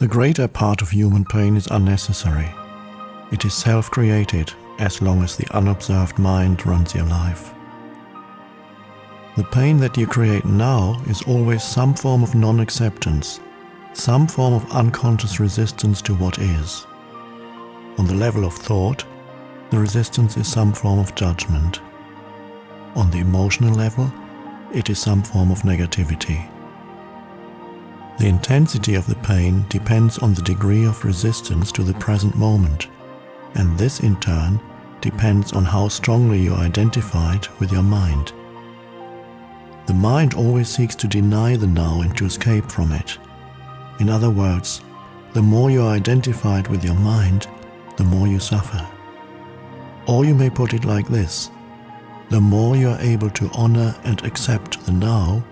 The greater part of human pain is unnecessary. It is self-created as long as the unobserved mind runs your life. The pain that you create now is always some form of non-acceptance, some form of unconscious resistance to what is. On the level of thought, the resistance is some form of judgment. On the emotional level, it is some form of negativity. The intensity of the pain depends on the degree of resistance to the present moment, and this in turn depends on how strongly you are identified with your mind. The mind always seeks to deny the now and to escape from it. In other words, the more you are identified with your mind, the more you suffer. Or you may put it like this: the more you are able to honor and accept the now,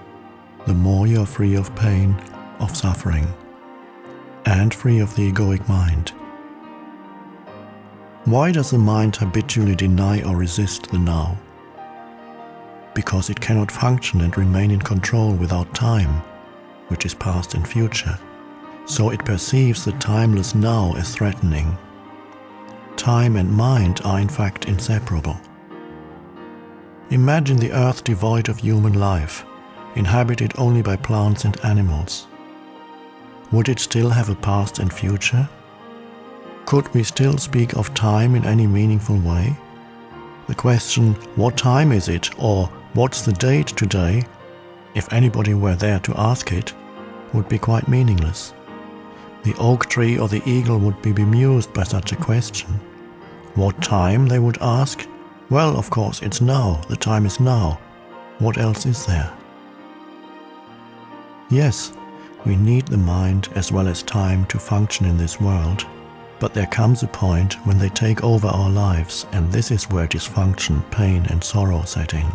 the more you are free of pain, of suffering, and free of the egoic mind. Why does the mind habitually deny or resist the now? Because it cannot function and remain in control without time, which is past and future, so it perceives the timeless now as threatening. Time and mind are in fact inseparable. Imagine the earth devoid of human life, inhabited only by plants and animals. Would it still have a past and future? Could we still speak of time in any meaningful way? The question, "What time is it?" or "What's the date today?" if anybody were there to ask it, would be quite meaningless. The oak tree or the eagle would be bemused by such a question. What time, they would ask? Well, of course, it's now. The time is now. What else is there? Yes, we need the mind as well as time to function in this world, but there comes a point when they take over our lives, and this is where dysfunction, pain and sorrow set in.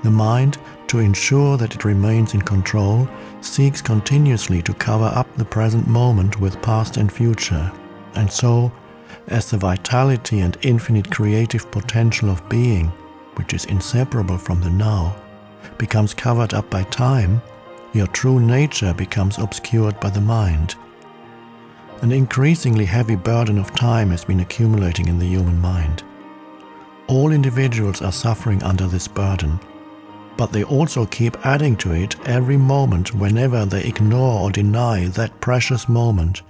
The mind, to ensure that it remains in control, seeks continuously to cover up the present moment with past and future, and so, as the vitality and infinite creative potential of being, which is inseparable from the now, becomes covered up by time, your true nature becomes obscured by the mind. An increasingly heavy burden of time has been accumulating in the human mind. All individuals are suffering under this burden, but they also keep adding to it every moment whenever they ignore or deny that precious moment,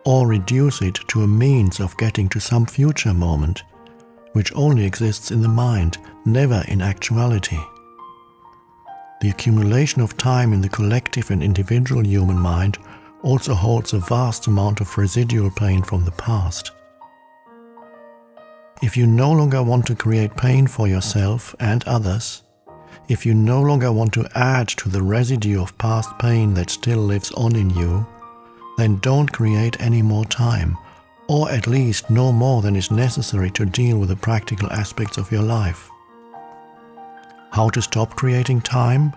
or reduce it to a means of getting to some future moment, which only exists in the mind, never in actuality. The accumulation of time in the collective and individual human mind also holds a vast amount of residual pain from the past. If you no longer want to create pain for yourself and others, if you no longer want to add to the residue of past pain that still lives on in you, then don't create any more time, or at least no more than is necessary to deal with the practical aspects of your life. How to stop creating time?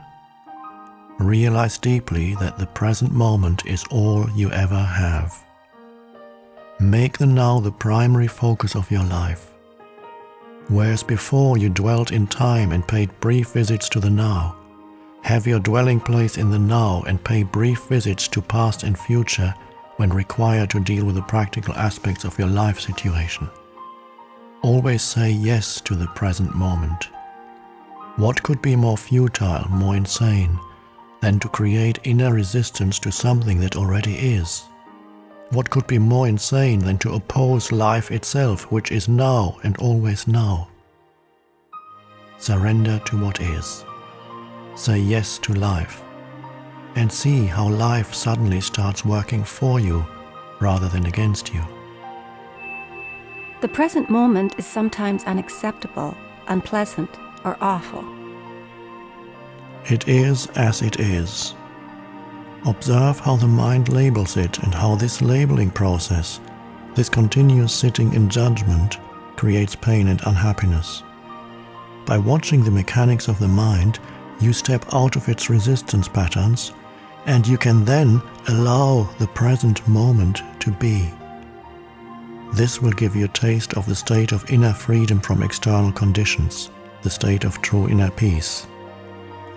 Realize deeply that the present moment is all you ever have. Make the now the primary focus of your life. Whereas before you dwelt in time and paid brief visits to the now, have your dwelling place in the now and pay brief visits to past and future when required to deal with the practical aspects of your life situation. Always say yes to the present moment. What could be more futile, more insane, than to create inner resistance to something that already is? What could be more insane than to oppose life itself, which is now and always now? Surrender to what is. Say yes to life, and see how life suddenly starts working for you rather than against you. The present moment is sometimes unacceptable, unpleasant, or awful. It is as it is. Observe how the mind labels it and how this labeling process, this continuous sitting in judgment, creates pain and unhappiness. By watching the mechanics of the mind, you step out of its resistance patterns, and you can then allow the present moment to be. This will give you a taste of the state of inner freedom from external conditions, the state of true inner peace.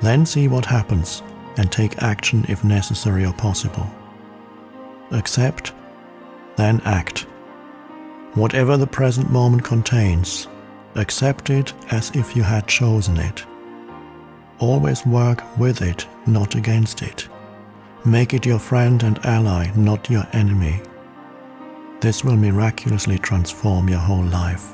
Then see what happens and take action if necessary or possible. Accept, then act. Whatever the present moment contains, accept it as if you had chosen it. Always work with it, not against it. Make it your friend and ally, not your enemy. This will miraculously transform your whole life.